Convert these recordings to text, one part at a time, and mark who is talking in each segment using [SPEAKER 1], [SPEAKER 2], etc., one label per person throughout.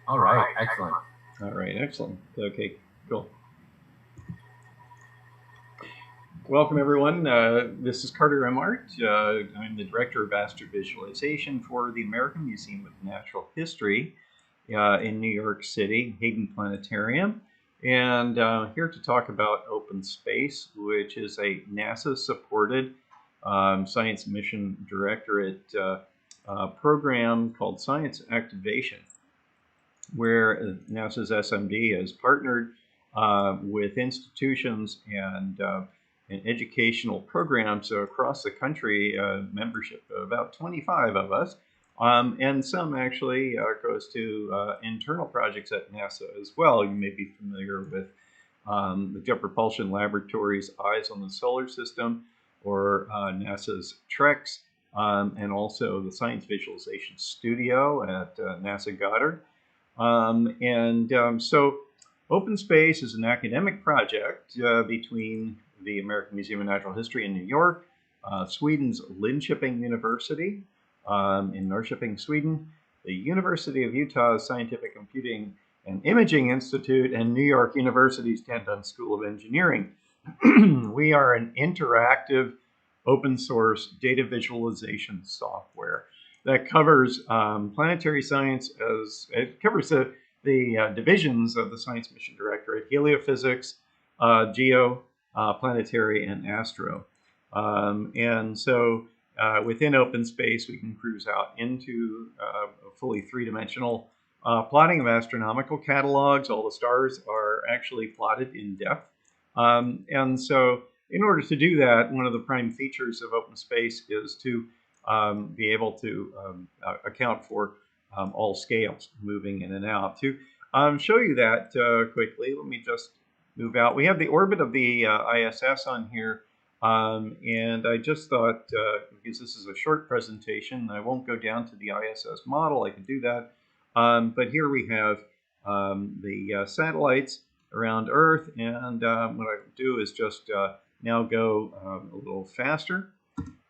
[SPEAKER 1] All right, excellent.
[SPEAKER 2] All right, excellent. Okay, cool. Welcome, everyone. This is Carter Emart. I'm the Director of Astrovisualization for the American Museum of Natural History in New York City, Hayden Planetarium. And here to talk about OpenSpace, which is a NASA-supported science mission directorate program called Science Activation, where NASA's SMD has partnered with institutions and educational programs across the country, membership of about 25 of us. And some actually goes to internal projects at NASA as well. You may be familiar with the Jet Propulsion Laboratory's Eyes on the Solar System, or NASA's TREX, and also the Science Visualization Studio at NASA Goddard. So OpenSpace is an academic project between the American Museum of Natural History in New York, Sweden's Linköping University in Norrköping, Sweden, the University of Utah's Scientific Computing and Imaging Institute, and New York University's Canton School of Engineering. We are an interactive open source data visualization software that covers planetary science. As it covers the divisions of the Science Mission Directorate: heliophysics, geo, planetary, and astro. Within OpenSpace, we can cruise out into fully three-dimensional plotting of astronomical catalogs. All the stars are actually plotted in depth. In order to do that, one of the prime features of OpenSpace is to be able to account for all scales moving in and out. To show you that quickly, let me just move out. We have the orbit of the ISS on here, and I just thought, because this is a short presentation, I won't go down to the ISS model. I could do that. But here we have the satellites around Earth, and what I do is just now go a little faster.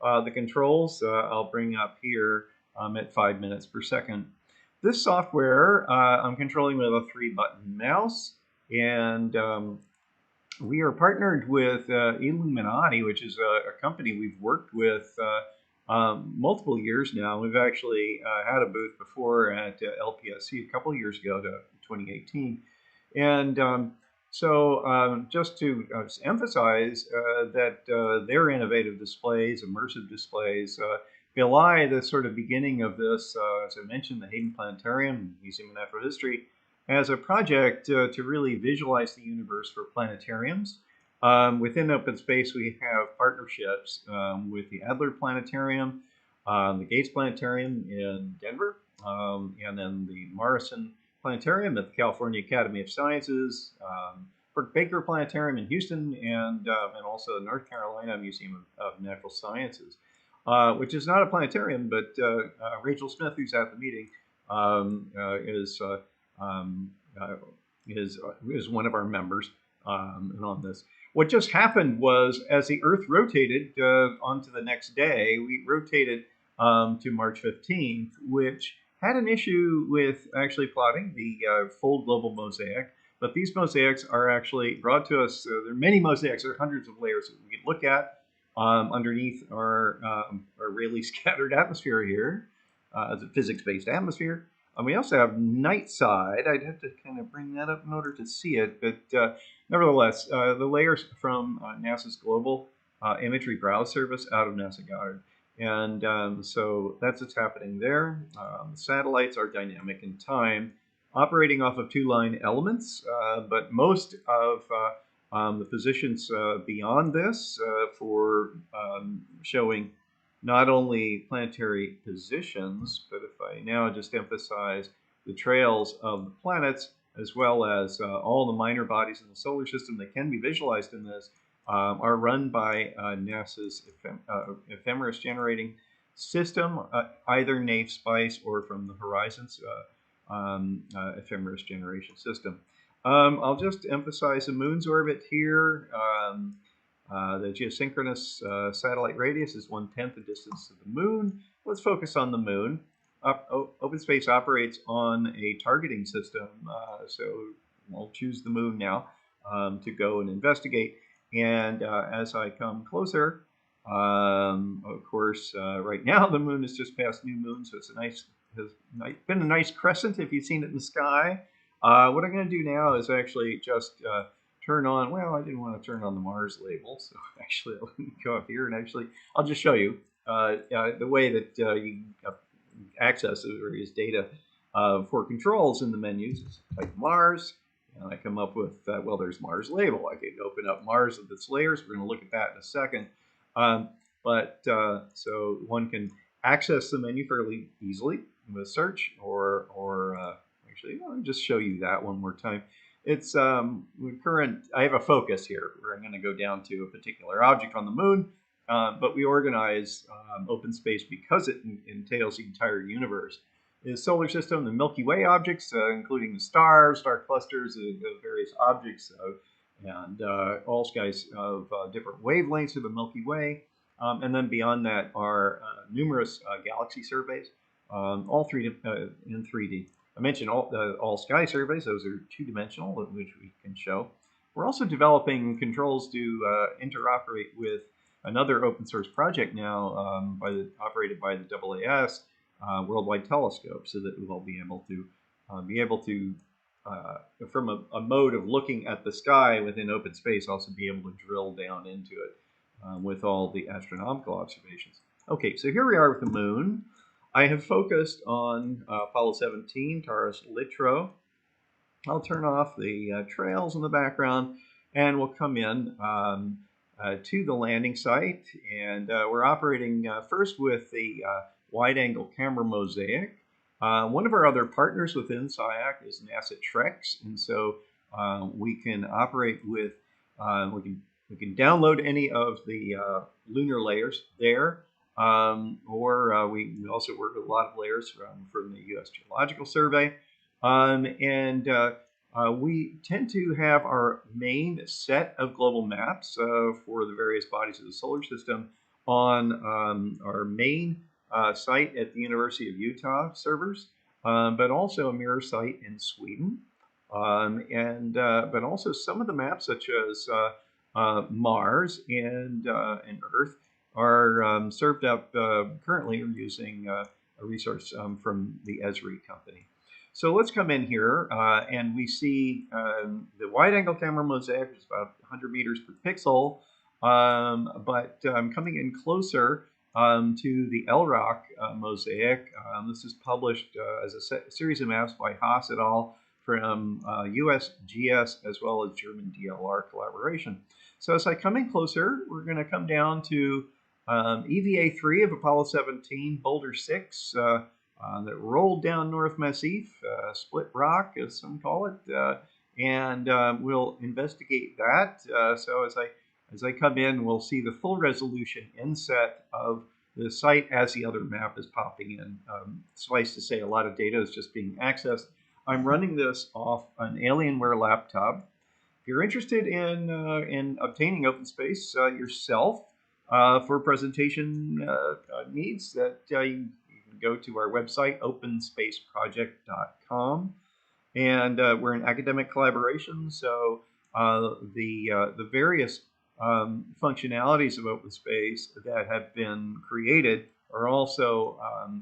[SPEAKER 2] The controls I'll bring up here at 5 minutes per second. This software I'm controlling with a 3-button mouse, and we are partnered with Illuminati, which is a company we've worked with multiple years now. We've actually had a booth before at LPSC a couple of years ago, to 2018. And just to emphasize that their innovative displays, immersive displays, belie the sort of beginning of this, as I mentioned, the Hayden Planetarium, Museum of Natural History, as a project to really visualize the universe for planetariums. Within OpenSpace, we have partnerships with the Adler Planetarium, the Gates Planetarium in Denver, and then the Morrison Planetarium at the California Academy of Sciences, Burke Baker Planetarium in Houston, and also the North Carolina Museum of Natural Sciences, which is not a planetarium, but Rachel Smith, who's at the meeting, is one of our members on this. What just happened was, as the Earth rotated onto the next day, we rotated to March 15th, which had an issue with actually plotting the full global mosaic. But these mosaics are actually brought to us. There are many mosaics. There are hundreds of layers that we can look at underneath our really scattered atmosphere here, as a physics-based atmosphere. We also have night side. I'd have to kind of bring that up in order to see it. But nevertheless, the layers from NASA's Global Imagery Browse Service out of NASA Goddard. And so that's what's happening there. The satellites are dynamic in time, operating off of 2-line elements, but most of the positions beyond this for showing not only planetary positions, but if I now just emphasize the trails of the planets, as well as all the minor bodies in the solar system that can be visualized in this, are run by NASA's ephemeris generating system, either Nave Spice or from the Horizons ephemeris generation system. I'll just emphasize the moon's orbit here. The geosynchronous satellite radius is 1/10 the distance of the moon. Let's focus on the moon. OpenSpace operates on a targeting system, so we'll choose the moon now to go and investigate. And as I come closer, of course, right now the moon is just past new moon, so it's has been a nice crescent if you've seen it in the sky. What I'm going to do now is actually just turn on, well, I didn't want to turn on the Mars label, so actually I'll go up here and actually, I'll just show you the way that you access the various data for controls in the menus. Is type Mars, and I come up with, well, there's Mars label. I can open up Mars with its layers. We're going to look at that in a second. So one can access the menu fairly easily with search, or actually, I'll just show you that one more time. It's I have a focus here where I'm going to go down to a particular object on the moon, but we organize OpenSpace because it entails the entire universe. The solar system, the Milky Way objects, including the stars, star clusters, the various objects, and all skies of different wavelengths of the Milky Way. And then beyond that are numerous galaxy surveys, all in 3D. I mentioned all sky surveys; those are two-dimensional, which we can show. We're also developing controls to interoperate with another open source project now, operated by the AAS Worldwide Telescope, so that we'll be able to from a mode of looking at the sky within OpenSpace, also be able to drill down into it with all the astronomical observations. Okay, so here we are with the moon. I have focused on Apollo 17, Taurus Littrow. I'll turn off the trails in the background, and we'll come in to the landing site. And we're operating first with the wide-angle camera Mosaic. One of our other partners within SCI-Arc is NASA TREX, and so we can operate with, we can download any of the lunar layers there, or we also work with a lot of layers from the U.S. Geological Survey. We tend to have our main set of global maps for the various bodies of the solar system on our main site at the University of Utah servers, but also a mirror site in Sweden, but also some of the maps, such as Mars and Earth, are served up currently using a resource from the Esri company. So let's come in here, and we see the wide-angle camera Mosaic is about 100 meters per pixel, but coming in closer to the LROC Mosaic. This is published as a series of maps by Haas et al. From USGS as well as German DLR collaboration. So as I come in closer, we're going to come down to EVA 3 of Apollo 17, Boulder 6, that rolled down North Massif, split rock, as some call it, and we'll investigate that. So as I come in, we'll see the full resolution inset of the site as the other map is popping in. Suffice to say, a lot of data is just being accessed. I'm running this off an Alienware laptop. If you're interested in obtaining OpenSpace yourself for presentation needs, that you can go to our website, OpenSpaceProject.com. And we're in academic collaboration, so the various functionalities of OpenSpace that have been created are also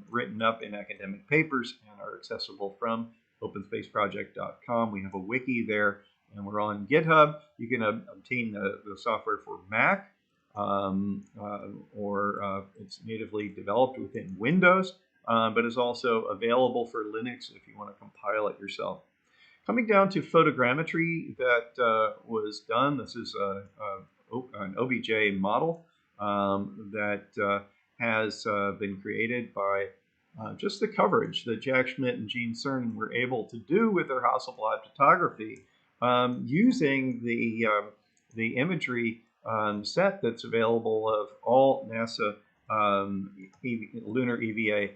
[SPEAKER 2] written up in academic papers and are accessible from OpenSpaceProject.com. We have a wiki there, and we're on GitHub. You can obtain the software for Mac, or it's natively developed within Windows, but is also available for Linux if you want to compile it yourself. Coming down to photogrammetry that was done, this is an OBJ model that has been created by just the coverage that Jack Schmidt and Gene Cernan were able to do with their Hasselblad photography, using the imagery set that's available of all NASA lunar EVA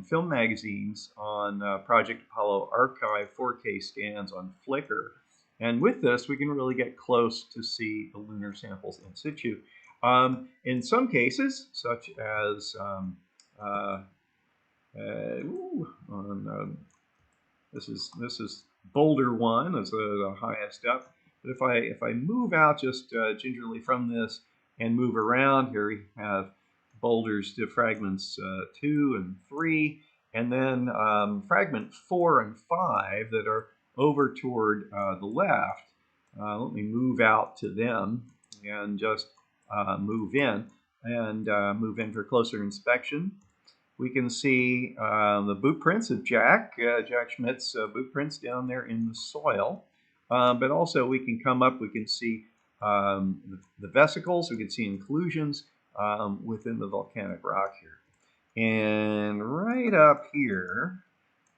[SPEAKER 2] film magazines on Project Apollo Archive 4K scans on Flickr. And with this, we can really get close to see the lunar samples in situ. In some cases, such as This is Boulder 1 is the highest up. But if I move out just gingerly from this and move around, here we have boulders to fragments 2 and 3, and then fragment 4 and 5 that are over toward the left. Let me move out to them and just move in for closer inspection. We can see the boot prints of Jack Schmidt's boot prints down there in the soil. But also we can come up, we can see the vesicles, we can see inclusions within the volcanic rock here. And right up here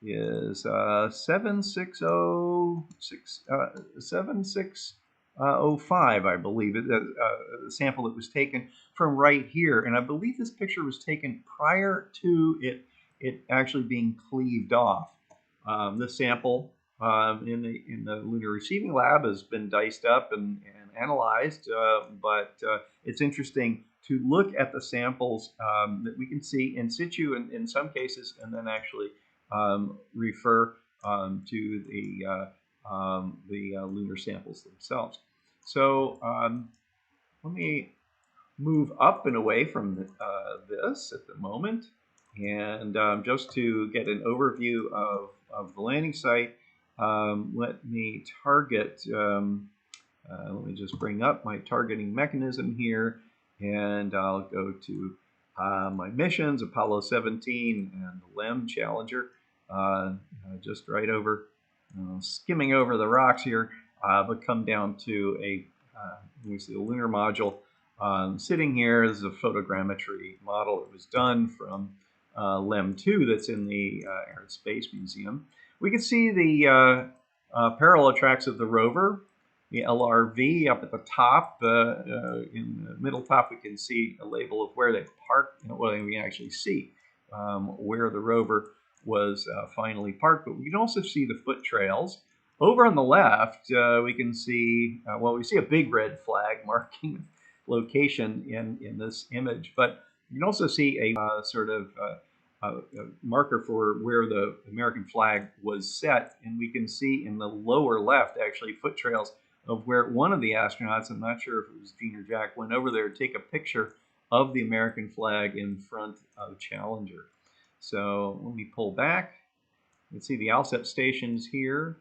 [SPEAKER 2] is 7605, I believe, the sample that was taken from right here. And I believe this picture was taken prior to it actually being cleaved off. This sample in the lunar receiving lab has been diced up and analyzed, but it's interesting to look at the samples that we can see in situ in some cases, and then actually refer to the lunar samples themselves. So let me move up and away from this at the moment, and just to get an overview of the landing site, let me target. Let me just bring up my targeting mechanism here, and I'll go to my missions, Apollo 17 and the LEM Challenger, just right over, skimming over the rocks here, but come down to we see the lunar module sitting here. This is a photogrammetry model that was done from LEM 2 that's in the Air and Space Museum. We can see the parallel tracks of the rover, the LRV up at the top. In the middle top, we can see a label of where they parked. Well, we can actually see where the rover was finally parked, but we can also see the foot trails. Over on the left, we can see, we see a big red flag marking location in this image, but you can also see a sort of a marker for where the American flag was set, and we can see in the lower left actually foot trails of where one of the astronauts, I'm not sure if it was Gene or Jack, went over there to take a picture of the American flag in front of Challenger. So let me pull back. You can see the ALSEP stations here.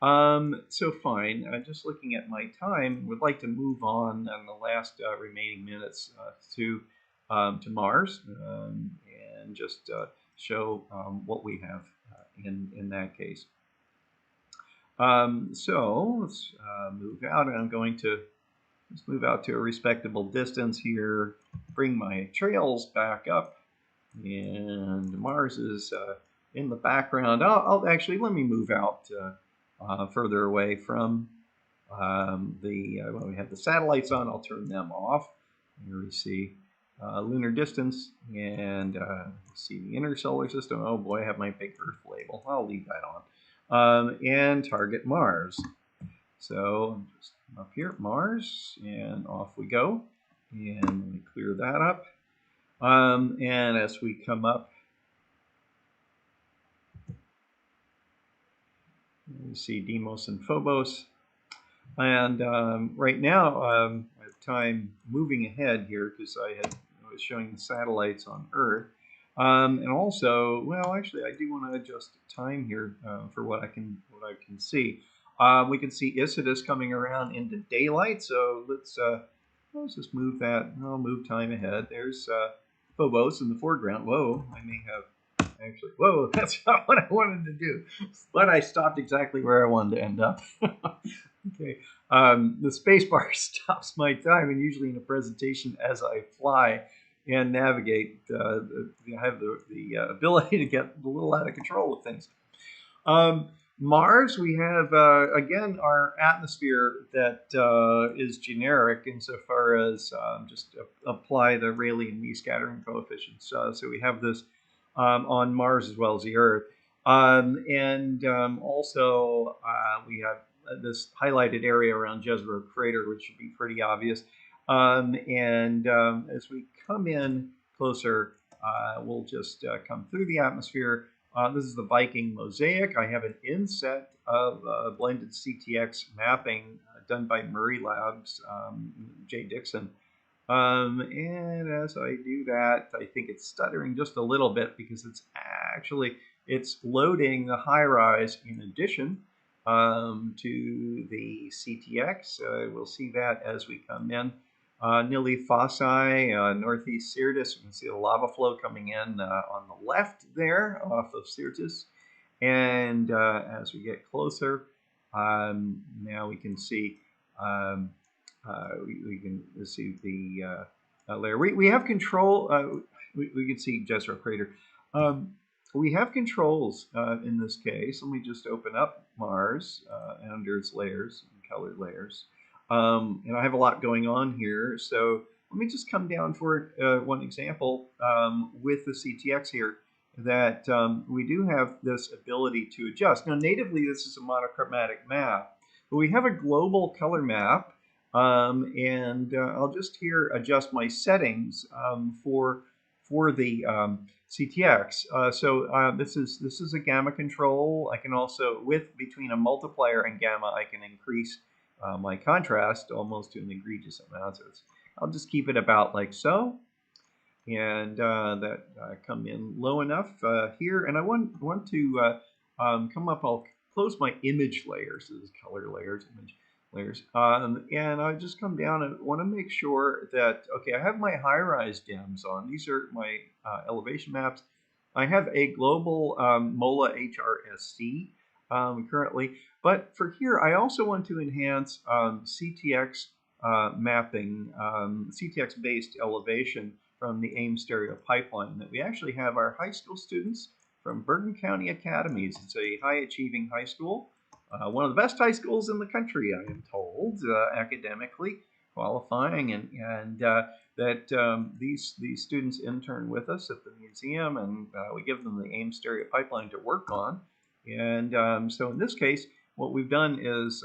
[SPEAKER 2] So fine, just looking at my time, would like to move on in the last remaining minutes to Mars and just show what we have in that case. So let's move out, and I'm going to let's move out to a respectable distance here, bring my trails back up, and Mars is in the background. I'll actually, let me move out further away from when we have the satellites on, I'll turn them off. Here we see lunar distance, and see the inner solar system. Oh boy, I have my big Earth label. I'll leave that on. And target Mars. So just up here, Mars, and off we go. And let me clear that up. And as we come up, we see Deimos and Phobos. And right now, I have time moving ahead here because I was showing the satellites on Earth. And also, well, actually, I do want to adjust time here for what I can see. We can see Isidis coming around into daylight. So let's just move that. I'll move time ahead. There's Phobos in the foreground. Whoa, I may have actually. Whoa, that's not what I wanted to do. But I stopped exactly where I wanted to end up. Okay. The space bar stops my time, and usually in a presentation as I fly and navigate, I have the ability to get a little out of control with things. Mars, we have, again, our atmosphere that is generic insofar as just apply the Rayleigh and Mie scattering coefficients. So we have this on Mars as well as the Earth. Also, we have this highlighted area around Jezero Crater, which should be pretty obvious. As we come in closer will just come through the atmosphere. This is the Viking Mosaic. I have an inset of blended CTX mapping done by Murray Labs, Jay Dixon. And as I do that, I think it's stuttering just a little bit because it's loading the high rise in addition to the CTX. We'll see that as we come in. Nili Foci, northeast Syrtis. You can see the lava flow coming in on the left there off of Syrtis. And as we get closer, now we can see we can see the layer. We have control. We can see Jezero crater. We have controls in this case. Let me just open up Mars and under its layers, colored layers. And I have a lot going on here. So let me just come down for one example with the CTX here that we do have this ability to adjust. Now, natively, this is a monochromatic map, but we have a global color map. And I'll just here adjust my settings for the CTX. So this is a gamma control. I can also, between a multiplier and gamma, I can increase my contrast almost to an egregious amount. So I'll just keep it about like so, and that come in low enough here. And I want to come up. I'll close my image layers. This is color layers, image layers, and I just come down and want to make sure that, okay, I have my high-rise DEMs on. These are my elevation maps. I have a global MOLA HRSC currently, but for here I also want to enhance CTX mapping, CTX-based elevation from the AIM stereo pipeline that we actually have our high school students from Bergen County Academies. It's a high-achieving high school. One of the best high schools in the country, I am told, academically qualifying, and that these students intern with us at the museum, and we give them the AIM stereo pipeline to work on. And so in this case, what we've done is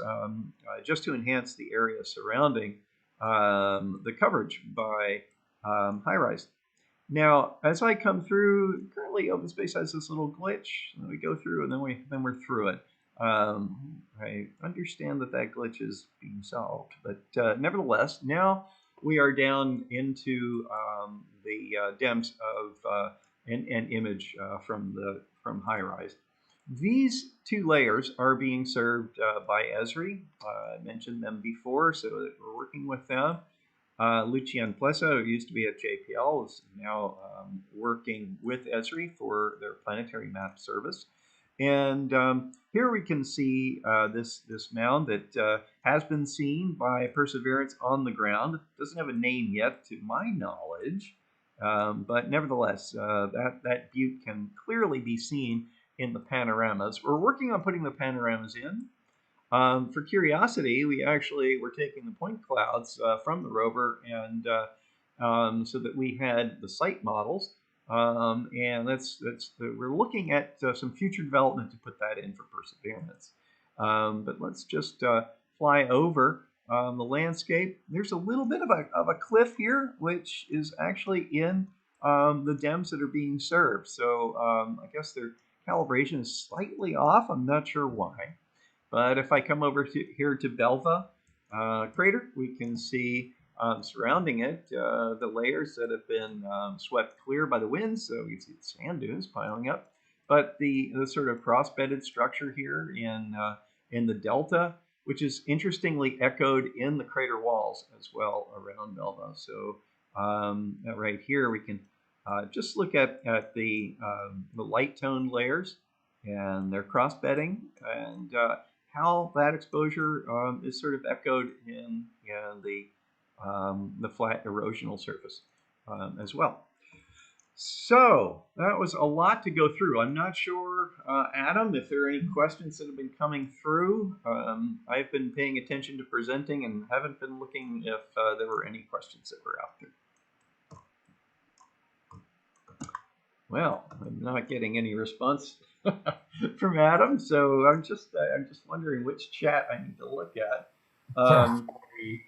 [SPEAKER 2] just to enhance the area surrounding the coverage by high-rise. Now, as I come through, currently OpenSpace has this little glitch, and we go through, and then we're through it. I understand that glitch is being solved, but nevertheless, now we are down into the DEMS of an image from high rise. These two layers are being served by Esri. I mentioned them before, so that we're working with them. Lucien Plessa, who used to be at JPL, is now working with Esri for their planetary map service. And here we can see this mound that has been seen by Perseverance on the ground. It doesn't have a name yet, to my knowledge, but nevertheless, that butte can clearly be seen in the panoramas. We're working on putting the panoramas in. For Curiosity, we're taking the point clouds from the rover, and so that we had the site models. And we're looking at some future development to put that in for Perseverance. But let's just fly over the landscape. There's a little bit of a cliff here, which is actually in the DEMs that are being served. So I guess their calibration is slightly off. I'm not sure why. But if I come over here to Belva crater, we can see surrounding it the layers that have been swept clear by the winds. So you see the sand dunes piling up. But the sort of cross-bedded structure here in the delta, which is interestingly echoed in the crater walls as well around Belva. So right here we can just look at the light tone layers and their cross-bedding, and how that exposure is sort of echoed in the flat erosional surface as well. So that was a lot to go through. I'm not sure, Adam, if there are any questions that have been coming through. I've been paying attention to presenting and haven't been looking if there were any questions that were out there. Well, I'm not getting any response from Adam, so I'm just wondering which chat I need to look at.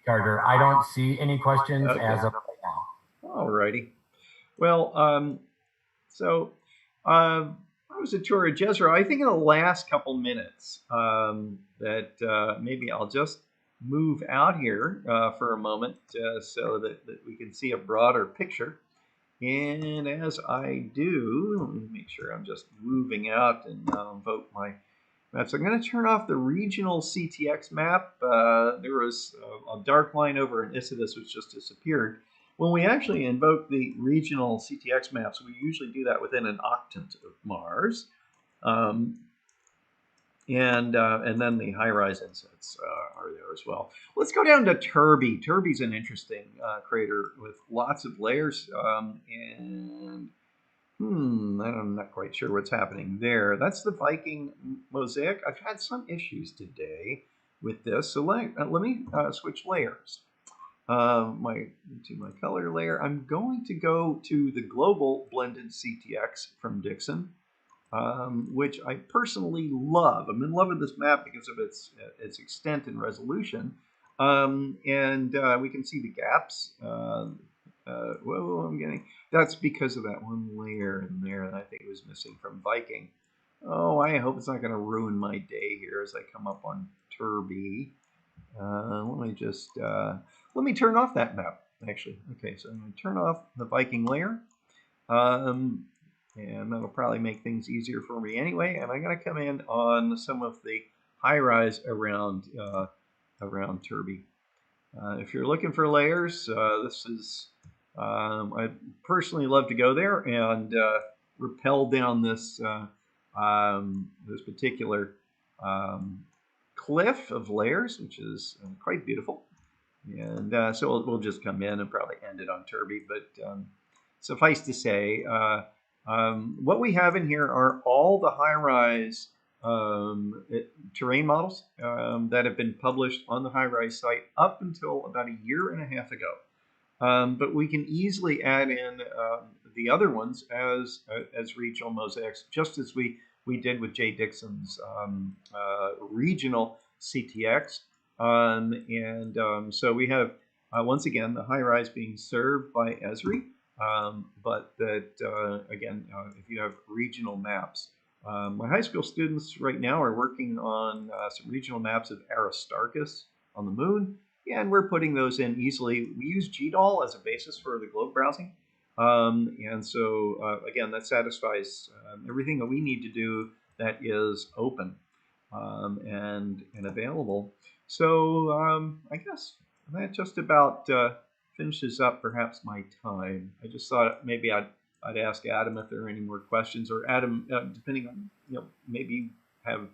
[SPEAKER 1] Carter, I don't see any questions
[SPEAKER 2] okay.
[SPEAKER 1] as of right now.
[SPEAKER 2] All righty. Well, So I was a tour of Jezreel. I think in the last couple minutes that maybe I'll just move out here for a moment so that we can see a broader picture. And as I do, let me make sure I'm just moving out and invoke my map. So I'm going to turn off the regional CTX map. There was a dark line over in Isidis which just disappeared. When we actually invoke the regional CTX maps, we usually do that within an octant of Mars. And then the high-rise insets are there as well. Let's go down to Turby. Turby's an interesting crater with lots of layers, and I'm not quite sure what's happening there. That's the Viking Mosaic. I've had some issues today with this, so let me switch layers. To my color layer, I'm going to go to the global blended CTX from Dixon. Which I personally love. I'm in love with this map because of its extent and resolution. And we can see the gaps. Whoa, I'm getting... That's because of that one layer in there that I think was missing from Viking. Oh, I hope it's not going to ruin my day here as I come up on Turby. Let me turn off that map, actually. Okay, so I'm going to turn off the Viking layer. And that'll probably make things easier for me anyway. And I'm going to come in on some of the high-rise around Turby. If you're looking for layers, this is I personally love to go there and rappel down this this particular cliff of layers, which is quite beautiful. And so we'll just come in and probably end it on Turby. But suffice to say, what we have in here are all the high-rise terrain models that have been published on the high-rise site up until about 1.5 years ago. But we can easily add in the other ones as regional mosaics, just as we did with Jay Dixon's regional CTX. So we have, once again, the high-rise being served by Esri. But that, again, if you have regional maps. My high school students right now are working on some regional maps of Aristarchus on the moon, and we're putting those in easily. We use GDAL as a basis for the globe browsing. And so, again, that satisfies everything that we need to do that is open and available. So I guess that just about finishes up perhaps my time. I just thought maybe I'd ask Adam if there are any more questions, or Adam, depending on, maybe you have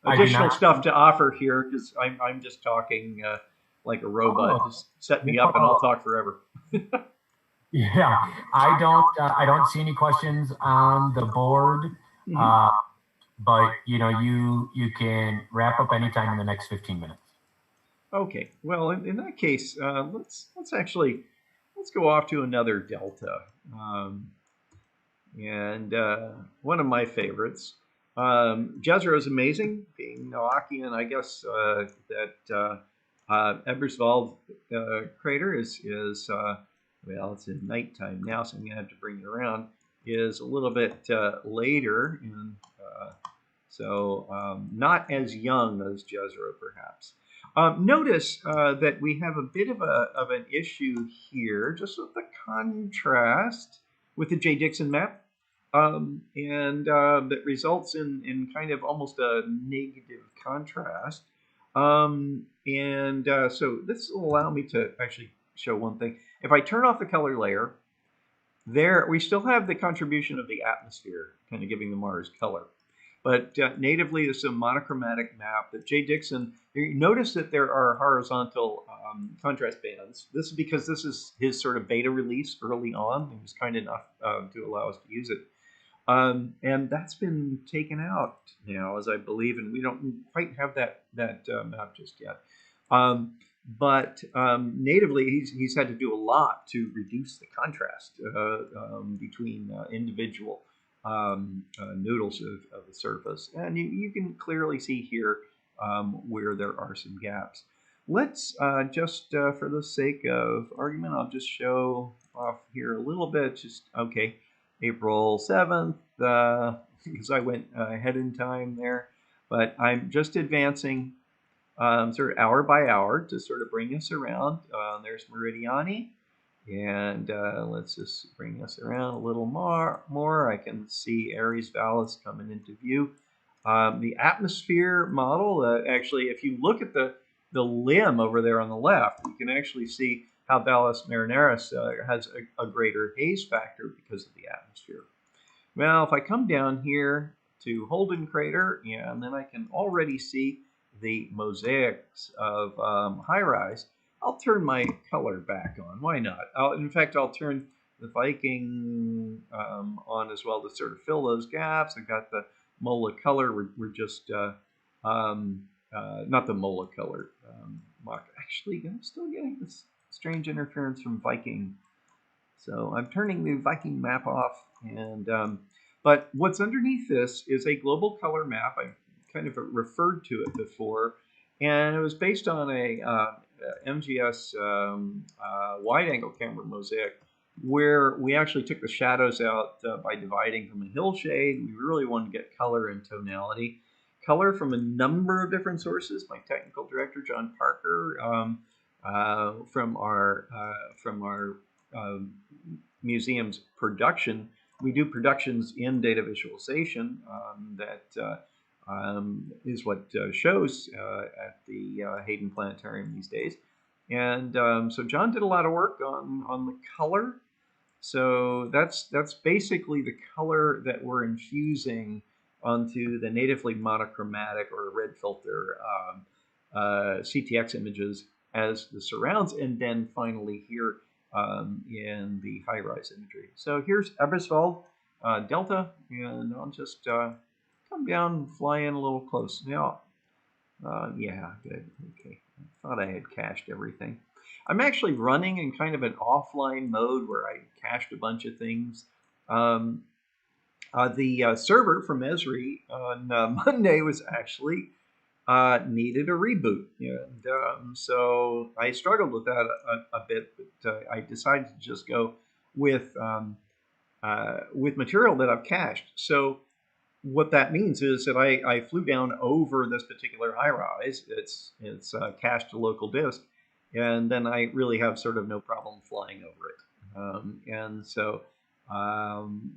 [SPEAKER 2] additional stuff to offer here, because I'm just talking like a robot. Just set me up and I'll talk forever.
[SPEAKER 1] Yeah, I don't see any questions on the board, but you can wrap up anytime in the next 15 minutes.
[SPEAKER 2] Okay, well, in that case, let's go off to another delta, and one of my favorites. Jezero is amazing, being Noachian. I guess that Eberswald crater is well, it's in nighttime now, so I'm gonna have to bring it around. Is a little bit later, and so not as young as Jezero, perhaps. Notice that we have a bit of an issue here, just with the contrast with the J. Dixon map, and that results in kind of almost a negative contrast. So this will allow me to actually show one thing. If I turn off the color layer, there we still have the contribution of the atmosphere, kind of giving the Mars color. But natively, there's a monochromatic map that J. Dixon, you notice that there are horizontal contrast bands. This is because this is his sort of beta release early on. He was kind enough to allow us to use it. And that's been taken out now, as I believe, and we don't quite have that map just yet. But natively, he's had to do a lot to reduce the contrast between individual noodles of the surface, and you can clearly see here where there are some gaps. Let's just for the sake of argument, I'll just show off here a little bit. Just okay. April 7th, because I went ahead in time there. But I'm just advancing sort of hour by hour to sort of bring us around. There's Meridiani. And let's just bring us around a little more. I can see Aries Vallis coming into view. The atmosphere model, actually, if you look at the limb over there on the left, you can actually see how Vallis Marineris has a greater haze factor because of the atmosphere. Well, if I come down here to Holden Crater, yeah, and then I can already see the mosaics of high rise. I'll turn my color back on. Why not? In fact, I'll turn the Viking on as well to sort of fill those gaps. I've got the Mola color. We're just not the Mola color. Actually, I'm still getting this strange interference from Viking. So I'm turning the Viking map off. And but what's underneath this is a global color map. I kind of referred to it before, and it was based on a MGS wide-angle camera mosaic, where we actually took the shadows out by dividing from a hillshade. We really wanted to get color and tonality. Color from a number of different sources. My technical director, John Parker, from our museum's production. We do productions in data visualization that is what shows at the Hayden Planetarium these days. And so John did a lot of work on the color. So that's basically the color that we're infusing onto the natively monochromatic or red filter CTX images as the surrounds, and then finally here in the high-rise imagery. So here's Eberswald Delta, and I'll just come down, fly in a little close. Now, yeah, good. Okay, I thought I had cached everything. I'm actually running in kind of an offline mode where I cached a bunch of things. The server from Esri on Monday was actually needed a reboot, and so I struggled with that a bit, but I decided to just go with material that I've cached. So what that means is that I flew down over this particular high rise. It's cached to local disk, and then I really have sort of no problem flying over it. And so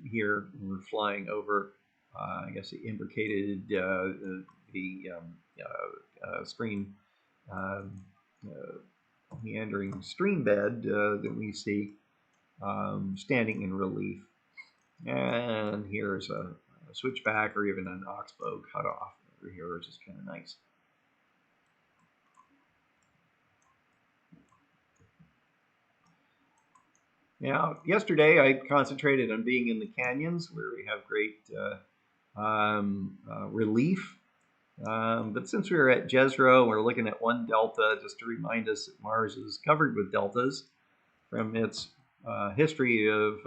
[SPEAKER 2] here we're flying over, I guess, the imbricated stream, meandering stream bed that we see standing in relief. And here's a switchback or even an oxbow cutoff over here, which is kind of nice. Now, yesterday I concentrated on being in the canyons where we have great relief. But since we were at Jezero, we're looking at one delta, just to remind us that Mars is covered with deltas from its history of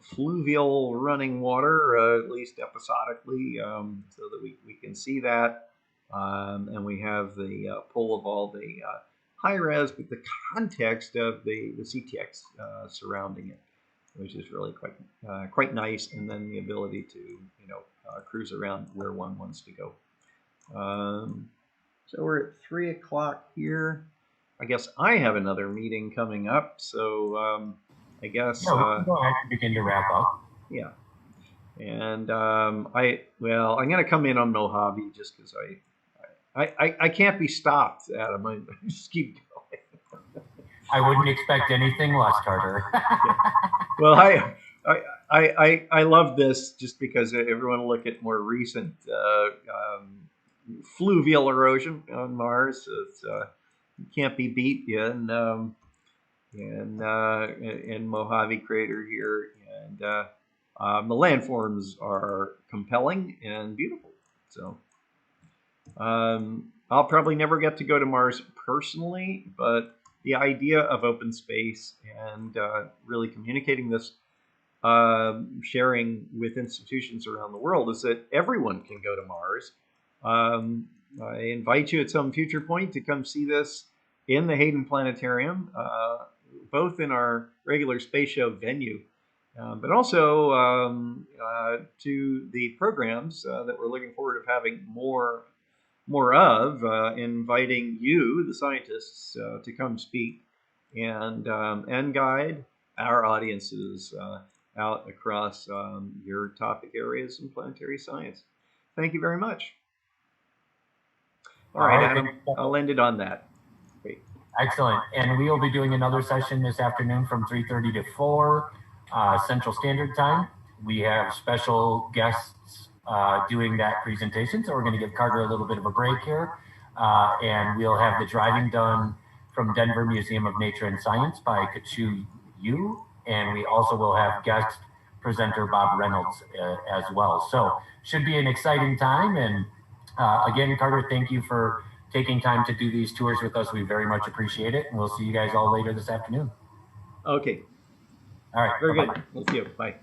[SPEAKER 2] fluvial running water, at least episodically, so that we can see that. And we have the pull of all the high res with the context of the CTX surrounding it, which is really quite nice. And then the ability to cruise around where one wants to go. So we're at 3 o'clock here. I guess I have another meeting coming up, so I guess
[SPEAKER 1] go ahead and begin to wrap up.
[SPEAKER 2] Yeah, and I'm going to come in on Mojave just because I can't be stopped, Adam. I just keep going.
[SPEAKER 1] I wouldn't expect anything less, Carter.
[SPEAKER 2] Yeah. Well, I love this just because everyone will look at more recent fluvial erosion on Mars. It's can't be beat in Mojave Crater here, and the landforms are compelling and beautiful. So I'll probably never get to go to Mars personally, but the idea of OpenSpace and really communicating this, sharing with institutions around the world, is that everyone can go to Mars. I invite you at some future point to come see this in the Hayden Planetarium, both in our regular space show venue but also to the programs that we're looking forward to having more of, inviting you, the scientists, to come speak and guide our audiences out across your topic areas in planetary science. Thank you very much. All right, Adam, I'll end it on that. Great.
[SPEAKER 1] Excellent. And we will be doing another session this afternoon from 3:30 to 4 Central Standard Time. We have special guests doing that presentation, so we're going to give Carter a little bit of a break here. And we'll have the driving done from Denver Museum of Nature and Science by Kachu Yu. And we also will have guest presenter Bob Reynolds as well. So should be an exciting time. And again, Carter, thank you for taking time to do these tours with us. We very much appreciate it. And we'll see you guys all later this afternoon.
[SPEAKER 2] Okay.
[SPEAKER 1] All right.
[SPEAKER 2] Very good. We'll see you. Bye.